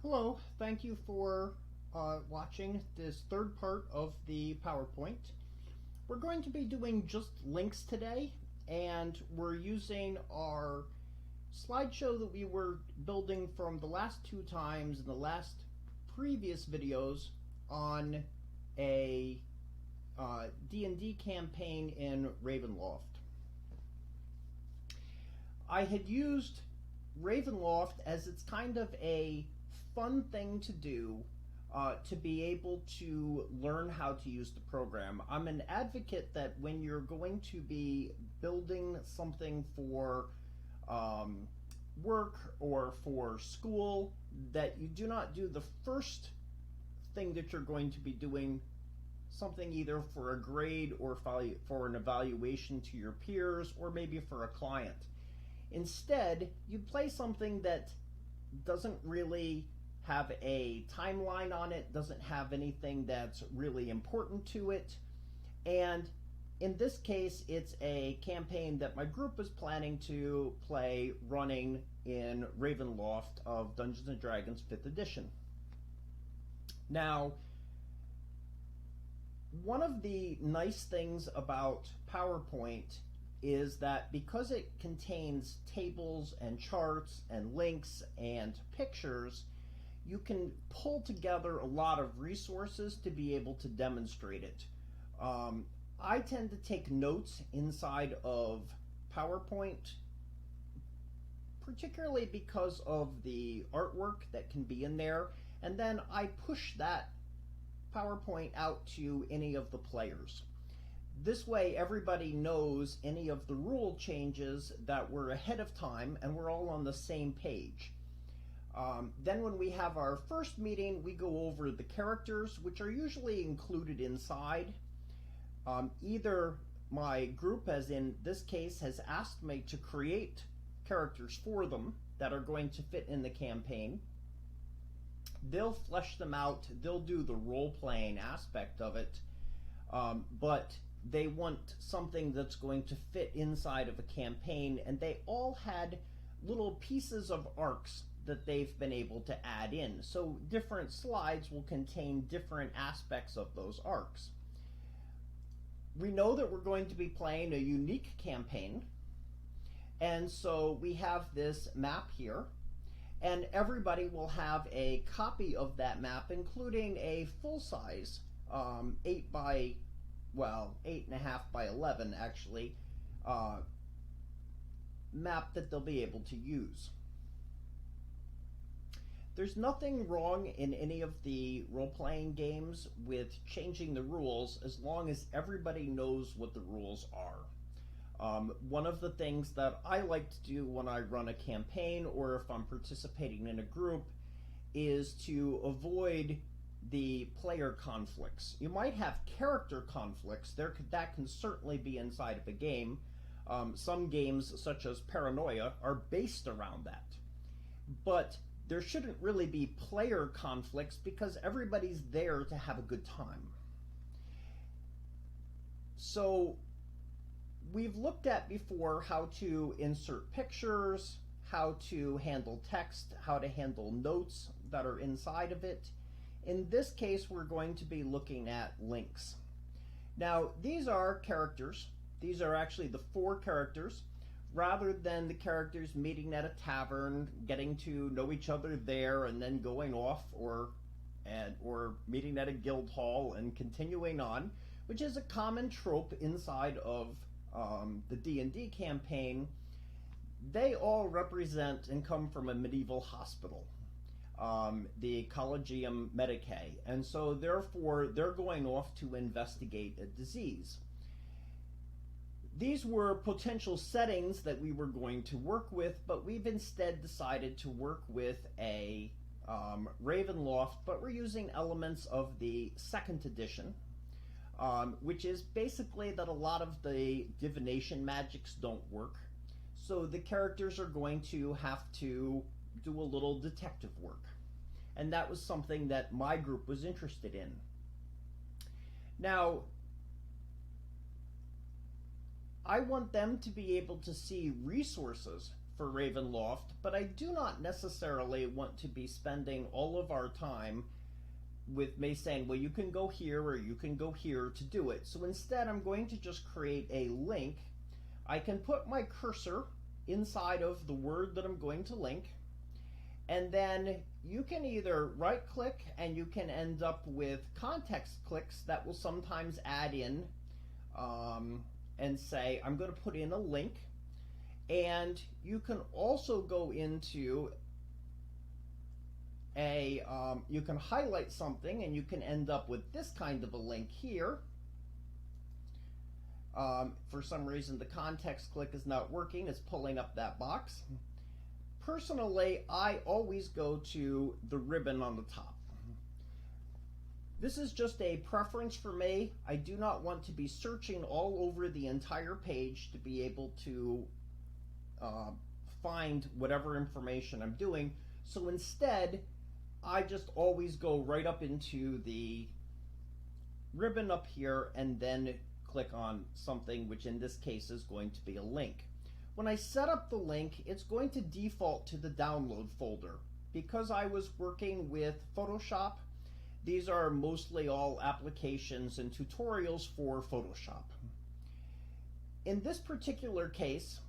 Hello, thank you for watching this third part of the PowerPoint. We're going to be doing just links today, and we're using our slideshow that we were building from the last two times in the last previous videos on a D&D campaign in Ravenloft. I had used Ravenloft as it's kind of a fun thing to do to be able to learn how to use the program. I'm an advocate that when you're going to be building something for work or for school, that you do not do the first thing that you're going to be doing something either for a grade or for an evaluation to your peers or maybe for a client. Instead, you play something that doesn't really have a timeline on it, doesn't have anything that's really important to it, and in this case it's a campaign that my group is planning to play running in Ravenloft of Dungeons & Dragons 5th edition. Now, one of the nice things about PowerPoint is that because it contains tables and charts and links and pictures, you can pull together a lot of resources to be able to demonstrate it. I tend to take notes inside of PowerPoint, particularly because of the artwork that can be in there, and then I push that PowerPoint out to any of the players. This way everybody knows any of the rule changes that were ahead of time and we're all on the same page. Then when we have our first meeting, we go over the characters, which are usually included inside. Either my group, as in this case, has asked me to create characters for them that are going to fit in the campaign. They'll flesh them out, they'll do the role-playing aspect of it, but they want something that's going to fit inside of a campaign, and they all had little pieces of arcs that they've been able to add in. So different slides will contain different aspects of those arcs. We know that we're going to be playing a unique campaign, and so we have this map here, and everybody will have a copy of that map, including a full-size 8.5 by 11 actually map that they'll be able to use. There's nothing wrong in any of the role-playing games with changing the rules as long as everybody knows what the rules are. One of the things that I like to do when I run a campaign or if I'm participating in a group is to avoid the player conflicts. You might have character conflicts. That can certainly be inside of a game. Some games, such as Paranoia, are based around that. But there shouldn't really be player conflicts because everybody's there to have a good time. So we've looked at before how to insert pictures, how to handle text, how to handle notes that are inside of it. In this case, we're going to be looking at links. Now, these are characters. These are actually the 4 characters. Rather than the characters meeting at a tavern, getting to know each other there, and then going off or meeting at a guild hall and continuing on, which is a common trope inside of the D&D campaign, they all represent and come from a medieval hospital, the Collegium Medicae, and so therefore they're going off to investigate a disease. These were potential settings that we were going to work with, but we've instead decided to work with a Ravenloft, but we're using elements of the 2nd edition, which is basically that a lot of the divination magics don't work. So the characters are going to have to do a little detective work. And that was something that my group was interested in. Now, I want them to be able to see resources for Ravenloft, but I do not necessarily want to be spending all of our time with me saying, well, you can go here or you can go here to do it. So instead, I'm going to just create a link. I can put my cursor inside of the word that I'm going to link, and then you can either right click and you can end up with context clicks that will sometimes add in and say, I'm going to put in a link. And you can also go into you can highlight something and you can end up with this kind of a link here. For some reason the context click is not working, it's pulling up that box. Personally, I always go to the ribbon on the top. This is just a preference for me. I do not want to be searching all over the entire page to be able to find whatever information I'm doing. So instead, I just always go right up into the ribbon up here and then click on something, which in this case is going to be a link. When I set up the link, it's going to default to the download folder. Because I was working with Photoshop, these are mostly all applications and tutorials for Photoshop. In this particular case,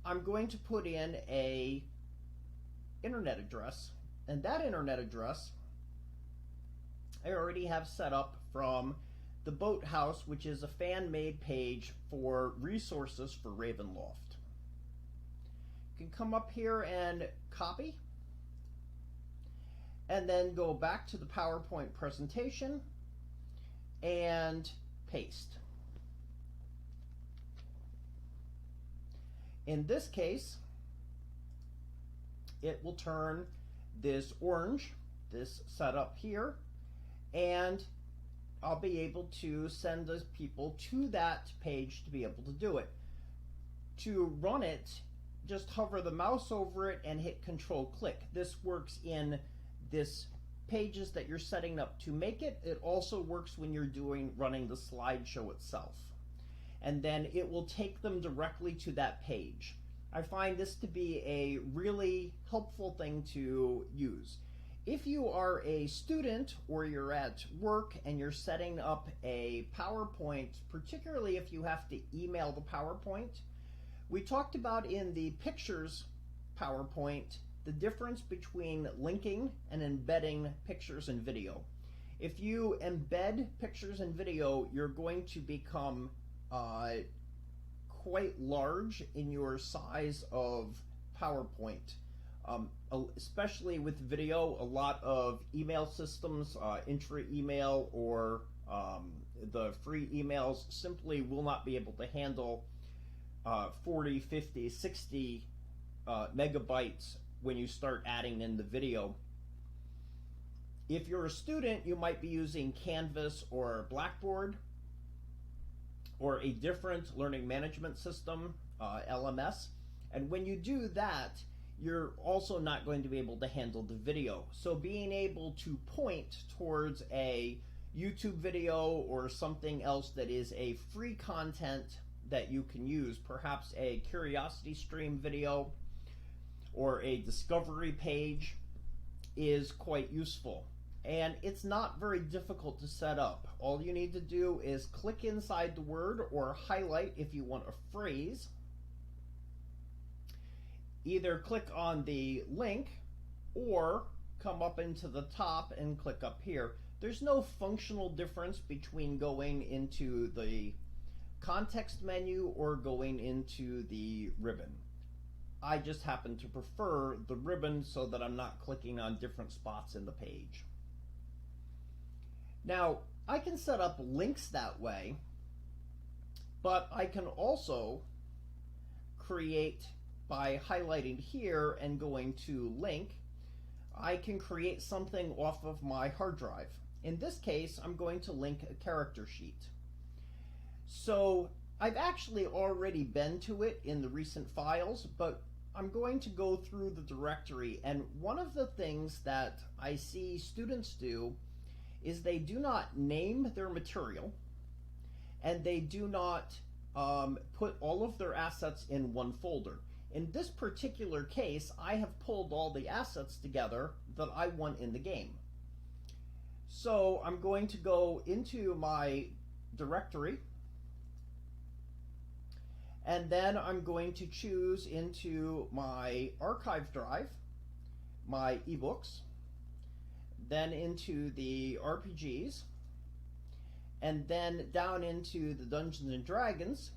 I'm going to put in a internet address, and that internet address I already have set up from the Boathouse, which is a fan-made page for resources for Ravenloft. You can come up here and copy, and then go back to the PowerPoint presentation and paste. In this case, it will turn this orange, this setup here, and I'll be able to send those people to that page to be able to do it. To run it, just hover the mouse over it and hit Control-click. This works in this pages that you're setting up to make it. It also works when you're running the slideshow itself. And then it will take them directly to that page. I find this to be a really helpful thing to use. If you are a student or you're at work and you're setting up a PowerPoint, particularly if you have to email the PowerPoint, we talked about in the pictures PowerPoint the difference between linking and embedding pictures and video. If you embed pictures and video, you're going to become quite large in your size of PowerPoint. Especially with video, a lot of email systems, intra-email or the free emails simply will not be able to handle 40, 50, 60 megabytes when you start adding in the video. If you're a student, you might be using Canvas or Blackboard or a different learning management system, LMS. And when you do that, you're also not going to be able to handle the video. So being able to point towards a YouTube video or something else that is a free content that you can use, perhaps a curiosity stream video or a discovery page, is quite useful. And it's not very difficult to set up. All you need to do is click inside the word or highlight if you want a phrase. Either click on the link or come up into the top and click up here. There's no functional difference between going into the context menu or going into the ribbon. I just happen to prefer the ribbon so that I'm not clicking on different spots in the page. Now, I can set up links that way, but I can also create, by highlighting here and going to link, I can create something off of my hard drive. In this case, I'm going to link a character sheet. So I've actually already been to it in the recent files, but I'm going to go through the directory, and one of the things that I see students do is they do not name their material, and they do not put all of their assets in one folder. In this particular case, I have pulled all the assets together that I want in the game. So I'm going to go into my directory, and then I'm going to choose into my archive drive, my ebooks, then into the RPGs, and then down into the Dungeons and Dragons.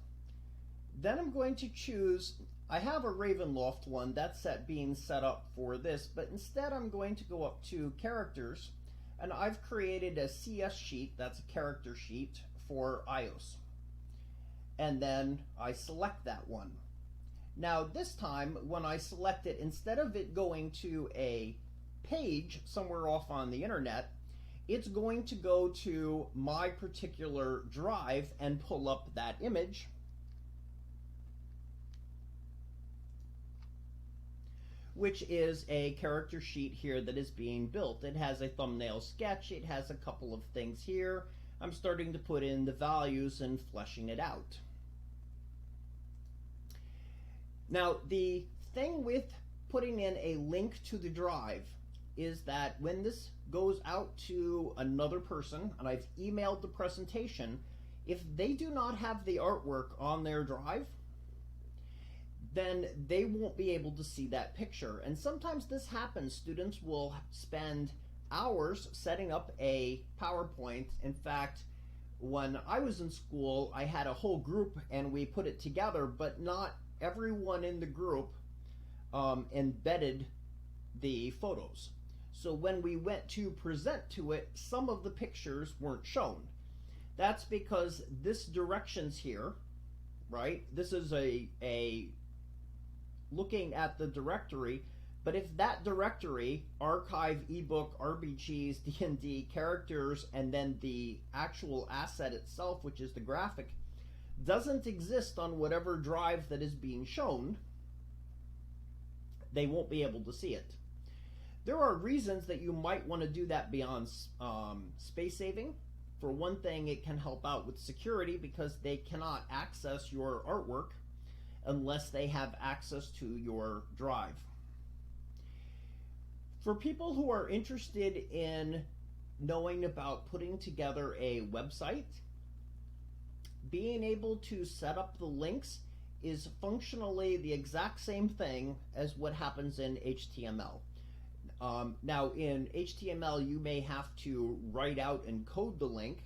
Then I'm going to choose, I have a Ravenloft one that's being set up for this, but instead I'm going to go up to characters, and I've created a CS sheet, that's a character sheet for iOS. And then I select that one. Now this time when I select it, instead of it going to a page somewhere off on the internet, it's going to go to my particular drive and pull up that image. Which is a character sheet here that is being built. It has a thumbnail sketch, it has a couple of things here. I'm starting to put in the values and fleshing it out. Now, the thing with putting in a link to the drive is that when this goes out to another person, and I've emailed the presentation, if they do not have the artwork on their drive, then they won't be able to see that picture. And sometimes this happens. Students will spend hours setting up a PowerPoint. In fact, when I was in school, I had a whole group and we put it together, but not everyone in the group embedded the photos. So when we went to present to it, some of the pictures weren't shown. That's because this directions here, right? This is a looking at the directory, but if that directory, archive, ebook, RPGs, D&D, characters, and then the actual asset itself, which is the graphic, doesn't exist on whatever drive that is being shown, they won't be able to see it. There are reasons that you might want to do that beyond space saving. For one thing, it can help out with security because they cannot access your artwork unless they have access to your drive. For people who are interested in knowing about putting together a website, being able to set up the links is functionally the exact same thing as what happens in HTML. Now in HTML you may have to write out and code the link.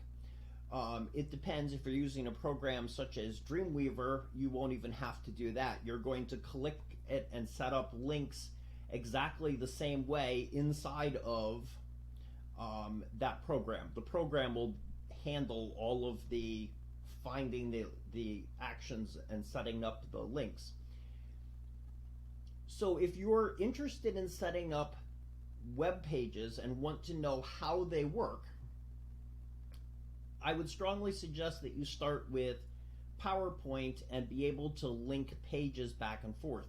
It depends. If you're using a program such as Dreamweaver, you won't even have to do that. You're going to click it and set up links exactly the same way inside of that program. The program will handle all of the finding the actions and setting up the links. So if you're interested in setting up web pages and want to know how they work, I would strongly suggest that you start with PowerPoint and be able to link pages back and forth.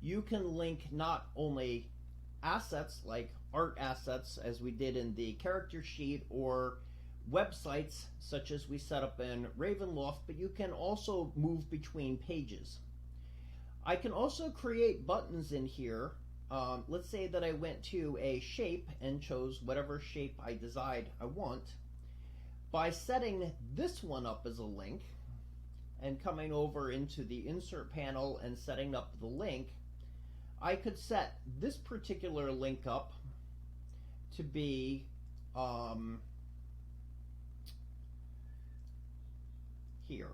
You can link not only assets like art assets as we did in the character sheet, or websites such as we set up in Ravenloft, but you can also move between pages. I can also create buttons in here. Let's say that I went to a shape and chose whatever shape I decide I want. By setting this one up as a link and coming over into the insert panel and setting up the link, I could set this particular link up to be here.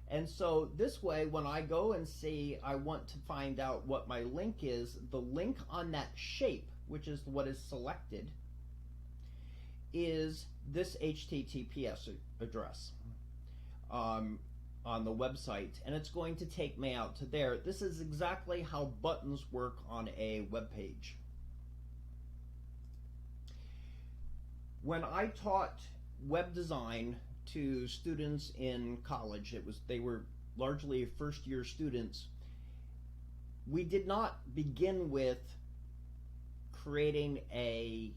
And so this way, when I go and see I want to find out what my link is, the link on that shape, which is what is selected, is this HTTPS address on the website, and it's going to take me out to there. This is exactly how buttons work on a web page. When I taught web design to students in college, they were largely first-year students, we did not begin with creating a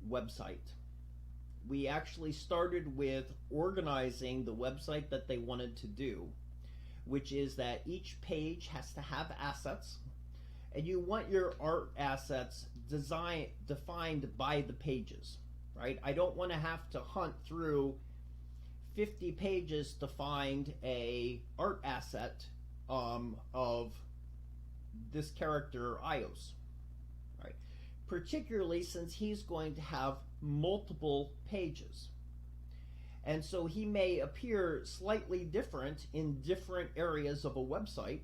website. We actually started with organizing the website that they wanted to do. which is that each page has to have assets, and you want your art assets defined by the pages, right? I don't want to have to hunt through 50 pages to find a art asset of this character Ios, right? Particularly since he's going to have multiple pages. And so he may appear slightly different in different areas of a website.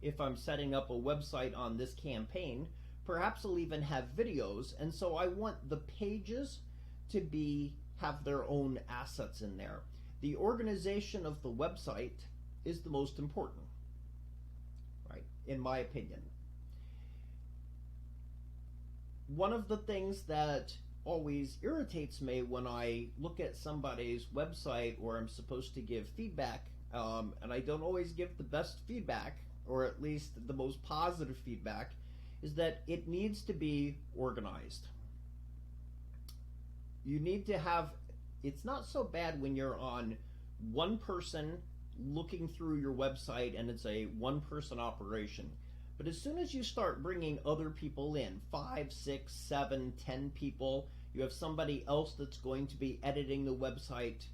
If I'm setting up a website on this campaign, perhaps I'll even have videos, and so I want the pages to have their own assets in there. The organization of the website is the most important, right, in my opinion. One of the things that always irritates me when I look at somebody's website or I'm supposed to give feedback, and I don't always give the best feedback, or at least the most positive feedback, is that it needs to be organized. You need to have, it's not so bad when you're on one person looking through your website and it's a one-person operation. But as soon as you start bringing other people in, 5, 6, 7, 10 people, you have somebody else that's going to be editing the website,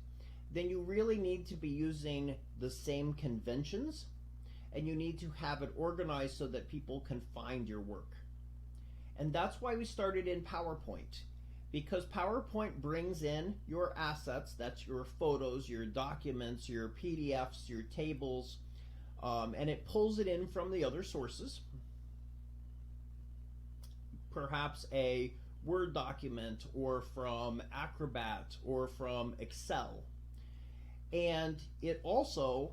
then you really need to be using the same conventions, and you need to have it organized so that people can find your work. And that's why we started in PowerPoint, because PowerPoint brings in your assets, that's your photos, your documents, your PDFs, your tables, and it pulls it in from the other sources, perhaps a Word document or from Acrobat or from Excel. And it also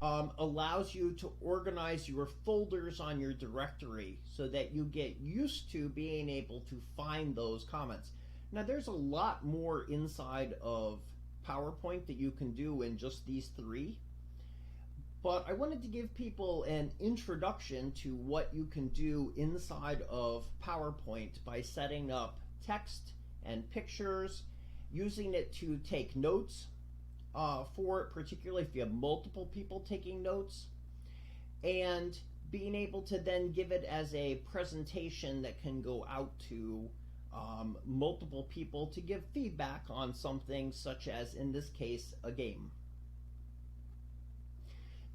allows you to organize your folders on your directory so that you get used to being able to find those comments. Now, there's a lot more inside of PowerPoint that you can do in just these three, but I wanted to give people an introduction to what you can do inside of PowerPoint by setting up text and pictures, using it to take notes for it, particularly if you have multiple people taking notes, and being able to then give it as a presentation that can go out to multiple people to give feedback on something such as, in this case, a game.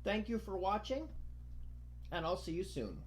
Thank you for watching, and I'll see you soon.